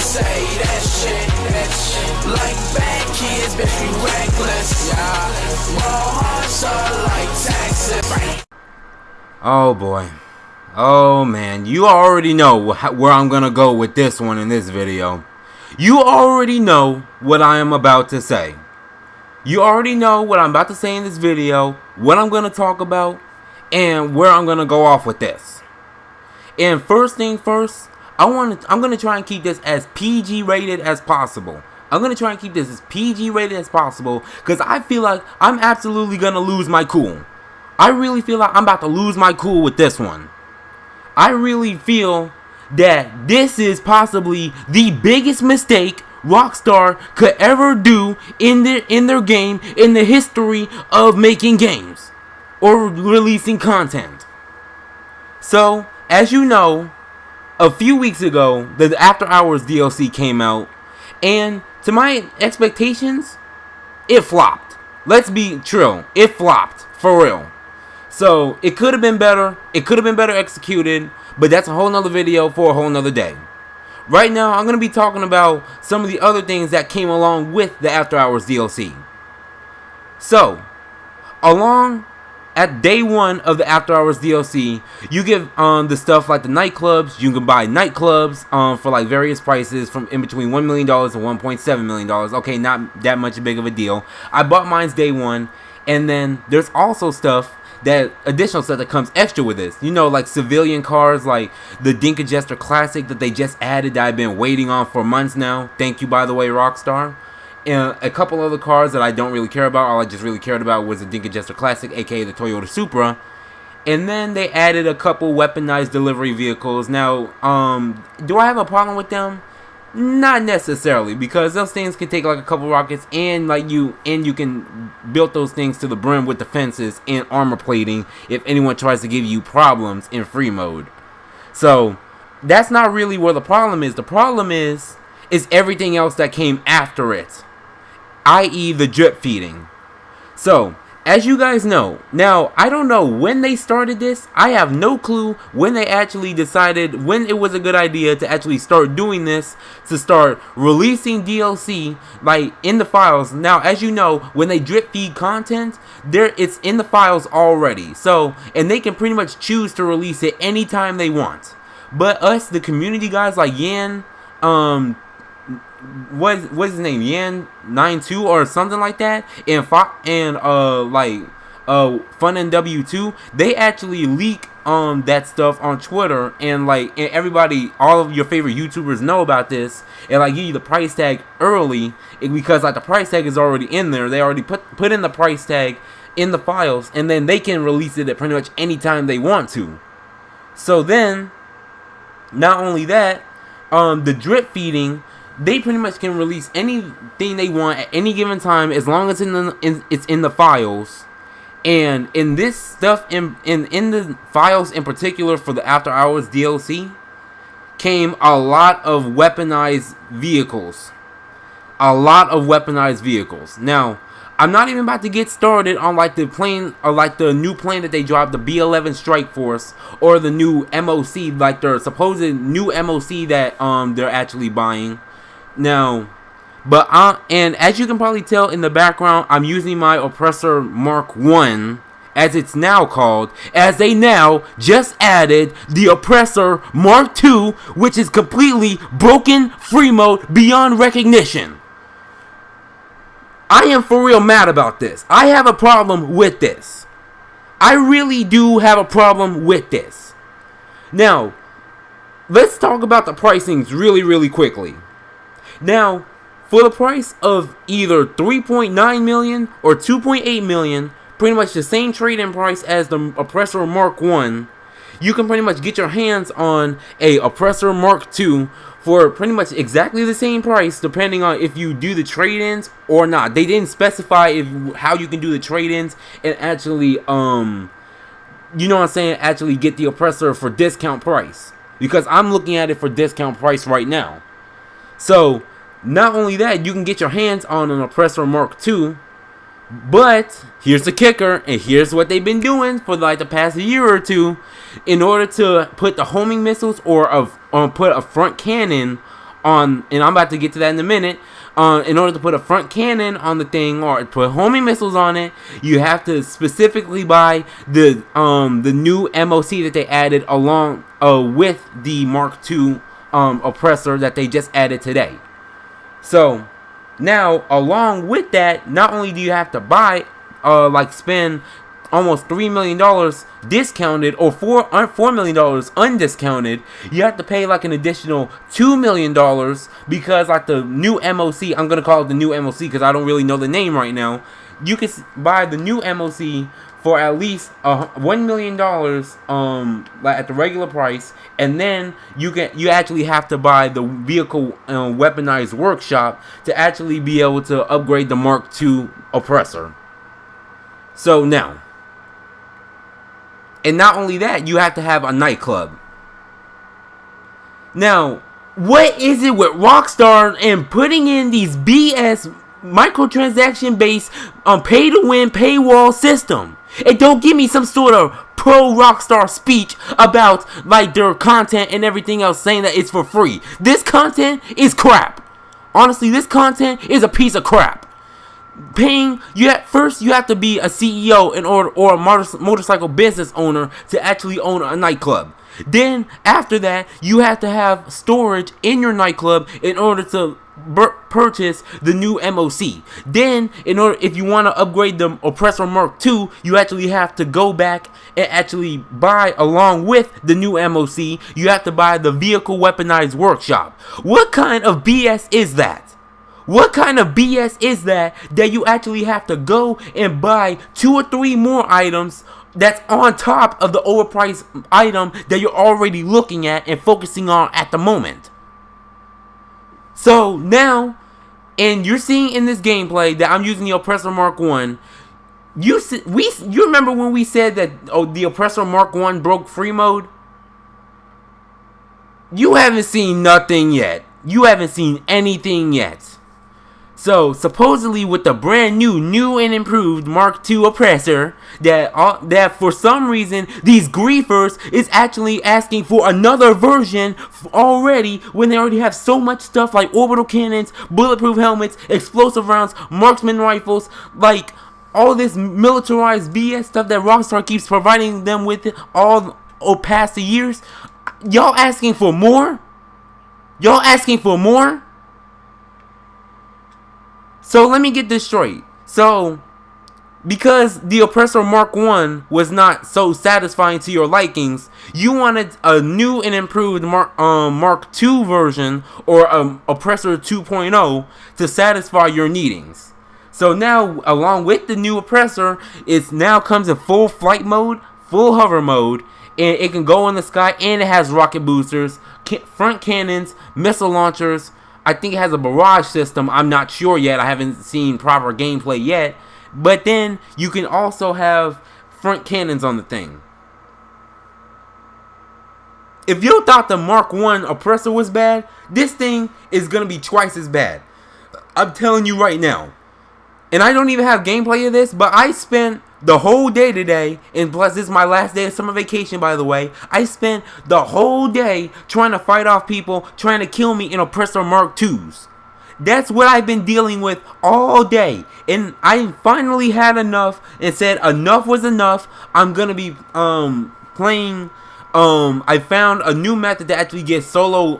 say that shit. Like bad kids, bitch, we reckless. Yeah, more hearts are like taxes. Oh boy. Oh man, you already know where I'm gonna go with this one in this video. You already know what I am about to say. You already know what I'm about to say in this video, what I'm gonna talk about, and where I'm gonna go off with this. And first thing first, I'm gonna try and keep this as PG rated as possible. I'm gonna try and keep this as PG rated as possible because I feel like I'm absolutely gonna lose my cool. I really feel like I'm about to lose my cool with this one. I really feel that this is possibly the biggest mistake Rockstar could ever do in their game, in the history of making games or releasing content. So, as you know, a few weeks ago, the After Hours DLC came out, and to my expectations, it flopped. Let's be true, it flopped, for real. So, it could have been better, it could have been better executed, but that's a whole nother video for a whole nother day. Right now, I'm going to be talking about some of the other things that came along with the After Hours DLC. So, along at day one of the After Hours DLC, you get the stuff like the nightclubs. You can buy nightclubs for like various prices from in between $1 million and $1.7 million. Okay, not that much big of a deal. I bought mine's day one, and then there's also additional stuff that comes extra with this. You know, like civilian cars, like the Dinka Jester Classic that they just added that I've been waiting on for months now. Thank you, by the way, Rockstar. And a couple other cars that I don't really care about. All I just really cared about was the Dinka Jester Classic, aka the Toyota Supra. And then they added a couple weaponized delivery vehicles. Now, do I have a problem with them? Not necessarily, because those things can take like a couple rockets, and you can build those things to the brim with defenses and armor plating if anyone tries to give you problems in free mode. So that's not really where the problem is. The problem is everything else that came after it, i.e. the drip feeding. So, as you guys know, now, I don't know when they started this. I have no clue when they actually decided, when it was a good idea to actually start doing this, to start releasing DLC, like, in the files. Now, as you know, when they drip feed content, it's in the files already. So, and they can pretty much choose to release it anytime they want. But us, the community guys like Yan, what's his name, Yan92 or something like that, and Fun NW2, they actually leak that stuff on Twitter, and everybody, all of your favorite YouTubers know about this, and give you the price tag early, because the price tag is already in there. They already put in the price tag in the files, and then they can release it at pretty much any time they want to. So then, not only that, the drip feeding, they pretty much can release anything they want at any given time as long as it's in the files. And in this stuff, in the files in particular for the After Hours DLC, came a lot of weaponized vehicles. A lot of weaponized vehicles. Now, I'm not even about to get started on the plane, or the new plane that they dropped, the B-11 Strike Force, or the new MOC, their supposed new MOC that they're actually buying. Now, and as you can probably tell in the background, I'm using my Oppressor Mk2, as it's now called, as they now just added the Oppressor Mk2, which is completely broken free mode beyond recognition. I am for real mad about this. I have a problem with this. I really do have a problem with this. Now, let's talk about the pricings really, really quickly. Now, for the price of either $3.9 million or $2.8 million, pretty much the same trade-in price as the Oppressor Mk2, you can pretty much get your hands on a Oppressor Mk2 for pretty much exactly the same price, depending on if you do the trade-ins or not. They didn't specify how you can do the trade-ins and actually, you know what I'm saying, actually get the Oppressor for discount price. Because I'm looking at it for discount price right now. So, not only that, you can get your hands on an Oppressor Mk2, but here's the kicker, and here's what they've been doing for the past year or two. In order to put the homing missiles or put a front cannon on, and I'm about to get to that in a minute. In order to put a front cannon on the thing or put homing missiles on it, you have to specifically buy the new MOC that they added along with the Mark II Oppressor that they just added today. So now, along with that, not only do you have to buy, spend almost $3 million discounted, or $4 million undiscounted, you have to pay like an additional $2 million because like the new MOC, I'm going to call it the new MOC because I don't really know the name right now. You can buy the new MOC for at least $1 million like at the regular price, and then you actually have to buy the vehicle weaponized workshop to actually be able to upgrade the Mark II Oppressor. So now, and not only that, you have to have a nightclub. Now, what is it with Rockstar and putting in these BS microtransaction based pay to win paywall system? And don't give me some sort of pro Rockstar speech about like their content and everything else saying that it's for free. This content is crap. Honestly, this content is a piece of crap. Paying first you have to be a CEO in order, or a motorcycle business owner, to actually own a nightclub. Then after that, you have to have storage in your nightclub in order to purchase the new MOC. Then if you want to upgrade the Oppressor Mark II, you actually have to go back and actually buy, along with the new MOC, you have to buy the vehicle weaponized workshop. What kind of BS is that? What kind of BS is that you actually have to go and buy 2 or 3 more items that's on top of the overpriced item that you're already looking at and focusing on at the moment? So now, and you're seeing in this gameplay that I'm using the Oppressor Mark 1. You remember when we said that the Oppressor Mark 1 broke free mode? You haven't seen nothing yet. You haven't seen anything yet. So supposedly with the brand new and improved Mark II Oppressor, that for some reason these griefers is actually asking for another version already, when they already have so much stuff like orbital cannons, bulletproof helmets, explosive rounds, marksman rifles, like all this militarized BS stuff that Rockstar keeps providing them with all past the years. Y'all asking for more? Y'all asking for more? So let me get this straight. So, because the Oppressor Mark 1 was not so satisfying to your likings, you wanted a new and improved Mark II version, or Oppressor 2.0, to satisfy your needings. So now, along with the new Oppressor, it now comes in full flight mode, full hover mode, and it can go in the sky, and it has rocket boosters, front cannons, missile launchers. I think it has a barrage system. I'm not sure yet. I haven't seen proper gameplay yet. But then you can also have front cannons on the thing. If you thought the Mark 1 Oppressor was bad, this thing is going to be twice as bad. I'm telling you right now. And I don't even have gameplay of this, but I spent the whole day today, and plus this is my last day of summer vacation, by the way. I spent the whole day trying to fight off people trying to kill me in Oppressor Mark 2s. That's what I've been dealing with all day. And I finally had enough and said enough was enough. I'm going to be playing. I found a new method to actually get solo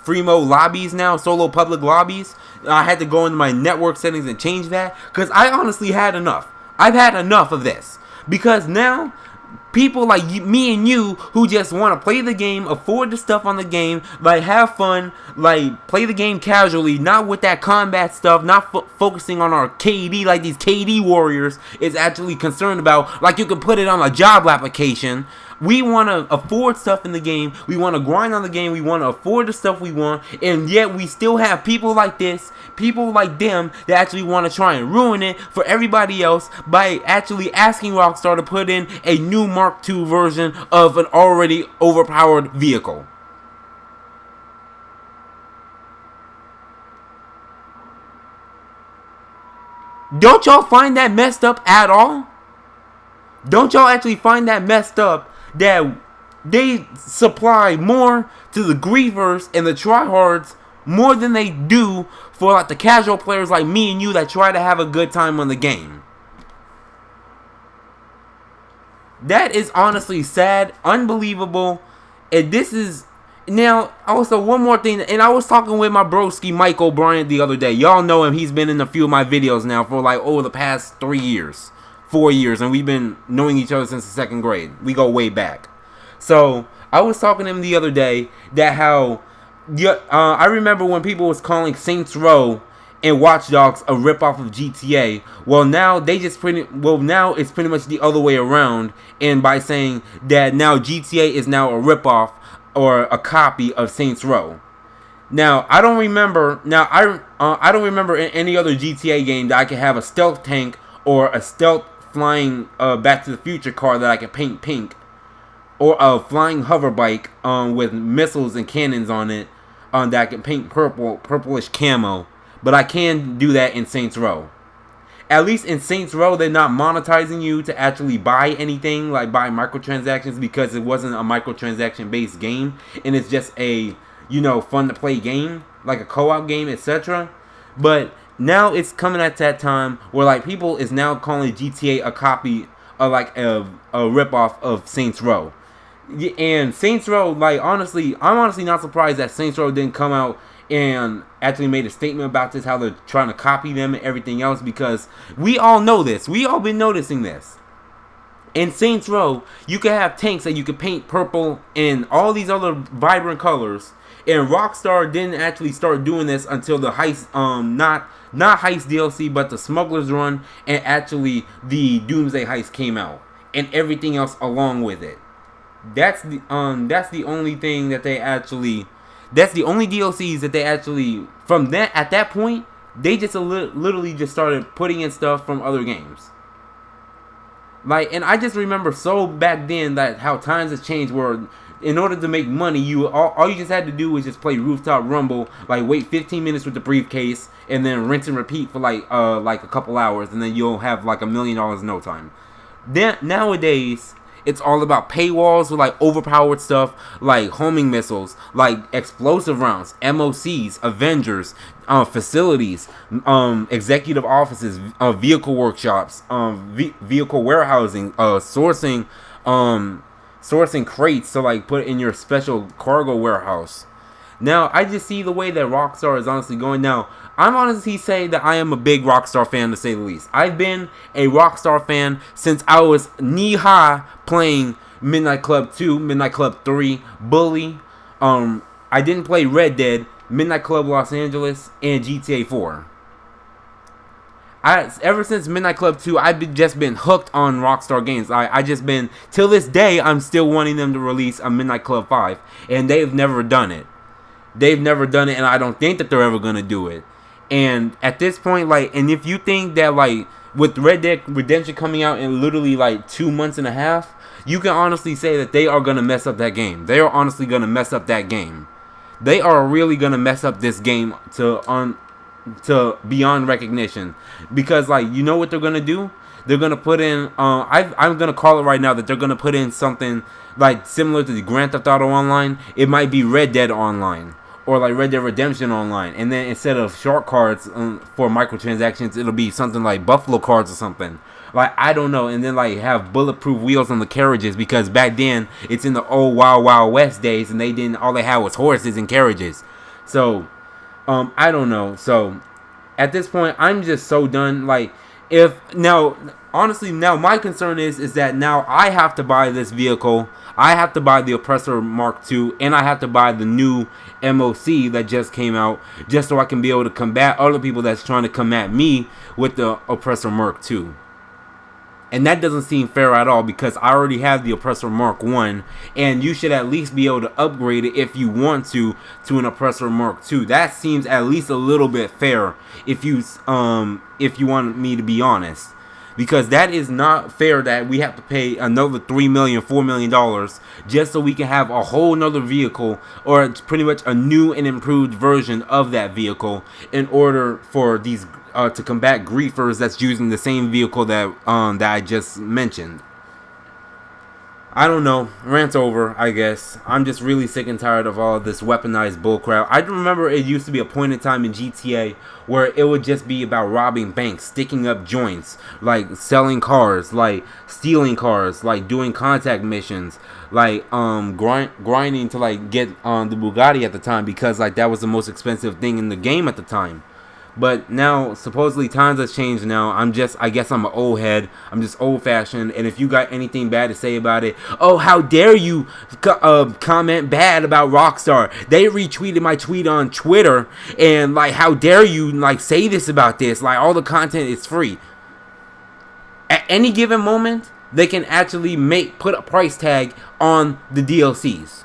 free mode lobbies now, solo public lobbies. I had to go into my network settings and change that because I honestly had enough. I've had enough of this, because now people like me and you who just want to play the game, afford the stuff on the game, like have fun, like play the game casually, not with that combat stuff, not focusing on our KD like these KD warriors is actually concerned about, like you can put it on a job application. We want to afford stuff in the game. We want to grind on the game. We want to afford the stuff we want. And yet we still have people like this, people like them, that actually want to try and ruin it for everybody else by actually asking Rockstar to put in a new Mark II version of an already overpowered vehicle. Don't y'all find that messed up at all? Don't y'all actually find that messed up that they supply more to the griefers and the tryhards more than they do for like the casual players like me and you that try to have a good time on the game. That is honestly sad, unbelievable, and this is now also one more thing. And I was talking with my broski Mike O'Brien the other day. Y'all know him; he's been in a few of my videos now for like over the past 3 years, 4 years, and we've been knowing each other since the 2nd grade. We go way back. So I was talking to him the other day that how I remember when people was calling Saints Row and Watch Dogs a ripoff of GTA. Well, now now it's pretty much the other way around, and by saying that now GTA is now a ripoff or a copy of Saints Row. Now I don't remember. I don't remember in any other GTA game that I can have a stealth tank or a stealth flying Back to the Future car that I can paint pink, or a flying hover bike with missiles and cannons on it that I can paint purplish camo. But I can do that in Saints Row. At least in Saints Row, they're not monetizing you to actually buy anything, like buy microtransactions, because it wasn't a microtransaction based game, and it's just a, fun to play game, like a co-op game, etc. But now it's coming at that time where like people is now calling GTA a copy of like a ripoff of Saints Row. And Saints Row, like honestly, I'm honestly not surprised that Saints Row didn't come out and actually made a statement about this, how they're trying to copy them and everything else, because we all know this. We all been noticing this. In Saints Row, you can have tanks that you can paint purple and all these other vibrant colors. And Rockstar didn't actually start doing this until the heist, not heist DLC, but the Smuggler's Run, and actually the Doomsday Heist came out, and everything else along with it. That's the only thing that they actually. That's the only DLCs that they actually, from that, at that point, they just literally just started putting in stuff from other games. Like, and I just remember so back then that how times have changed, where in order to make money, all you just had to do was just play Rooftop Rumble, like wait 15 minutes with the briefcase, and then rinse and repeat for like a couple hours, and then you'll have like $1 million in no time. Then nowadays, it's all about paywalls with like overpowered stuff like homing missiles, like explosive rounds, MOCs, Avengers, facilities, executive offices, vehicle workshops, vehicle warehousing, sourcing crates to like put in your special cargo warehouse. Now, I just see the way that Rockstar is honestly going. Now, I'm honestly saying that I am a big Rockstar fan, to say the least. I've been a Rockstar fan since I was knee-high playing Midnight Club 2, Midnight Club 3, Bully. I didn't play Red Dead, Midnight Club Los Angeles, and GTA 4. Ever since Midnight Club 2, I've just been hooked on Rockstar games. I just been, till this day, I'm still wanting them to release a Midnight Club 5, and they've never done it. They've never done it, and I don't think that they're ever gonna do it. And at this point, like, and if you think that like with Red Dead Redemption coming out in literally like 2 months and a half, you can honestly say that they are gonna mess up that game. They are honestly gonna mess up that game. They are really gonna mess up this game to beyond recognition, because like, you know what they're gonna do? They're gonna put in I'm gonna call it right now that they're gonna put in something like similar to the Grand Theft Auto Online. It might be Red Dead Online, or like Red Dead Redemption Online, and then instead of shark cards for microtransactions, it'll be something like Buffalo cards or something. Like, I don't know. And then like have bulletproof wheels on the carriages, because back then it's in the old Wild Wild West days, and all they had was horses and carriages. So I don't know. So at this point, I'm just so done. Like, honestly, now my concern is that now I have to buy this vehicle. I have to buy the Oppressor Mk2, and I have to buy the new MOC that just came out, just so I can be able to combat other people that's trying to come at me with the Oppressor Mk2. And that doesn't seem fair at all, because I already have the Oppressor Mark 1, and you should at least be able to upgrade it if you want to an Oppressor Mark 2. That seems at least a little bit fair, if you want me to be honest. Because that is not fair that we have to pay another $3 million, $4 million just so we can have a whole nother vehicle, or pretty much a new and improved version of that vehicle, in order for these to combat griefers that's using the same vehicle that I just mentioned. I don't know. Rant's over, I guess. I'm just really sick and tired of all of this weaponized bullcrap. I remember it used to be a point in time in GTA where it would just be about robbing banks, sticking up joints, like selling cars, like stealing cars, like doing contact missions, like grinding to like get the Bugatti at the time because like that was the most expensive thing in the game at the time. But now, supposedly, times have changed now. I guess I'm an old head. I'm just old-fashioned. And if you got anything bad to say about it, oh, how dare you comment bad about Rockstar. They retweeted my tweet on Twitter. And, like, how dare you, like, say this about this. Like, all the content is free. At any given moment, they can actually put a price tag on the DLCs.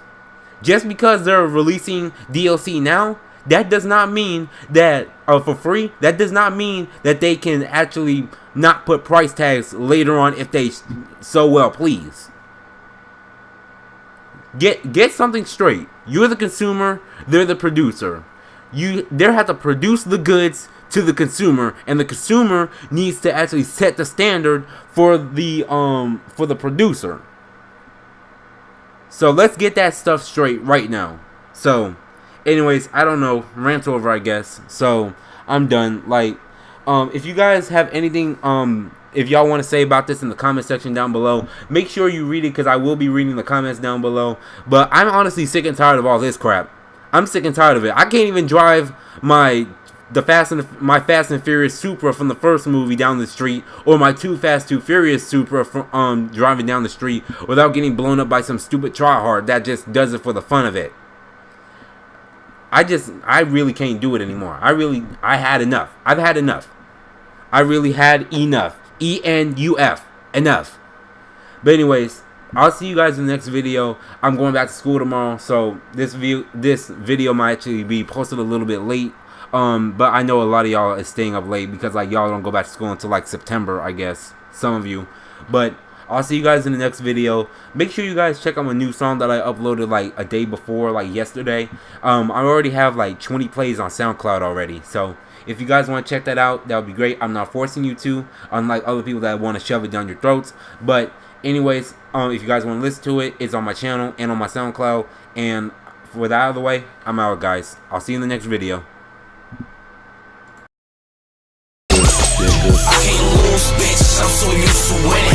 Just because they're releasing DLC now, that does not mean that for free. That does not mean that they can actually not put price tags later on if they so well please. Get something straight. You're the consumer. They're the producer. They have to produce the goods to the consumer, and the consumer needs to actually set the standard for the producer. So let's get that stuff straight right now. So. Anyways, I don't know. Rant over, I guess. So I'm done. Like, if you guys have anything, if y'all want to say about this in the comment section down below, make sure you read it because I will be reading the comments down below. But I'm honestly sick and tired of all this crap. I'm sick and tired of it. I can't even drive my Fast and Furious Supra from the first movie down the street, or my Too Fast Too Furious Supra from driving down the street without getting blown up by some stupid tryhard that just does it for the fun of it. I really can't do it anymore. I had enough. I've had enough. I really had enough. ENUF. Enough. But anyways, I'll see you guys in the next video. I'm going back to school tomorrow, so this video might actually be posted a little bit late. But I know a lot of y'all is staying up late because like y'all don't go back to school until like September, I guess. Some of you. But I'll see you guys in the next video. Make sure you guys check out my new song that I uploaded like a day before, like yesterday. I already have like 20 plays on SoundCloud already. So if you guys want to check that out, that would be great. I'm not forcing you to, unlike other people that want to shove it down your throats. But anyways, if you guys want to listen to it, it's on my channel and on my SoundCloud. And with that out of the way, I'm out, guys. I'll see you in the next video. I can't lose, bitch. I'm so used to winning.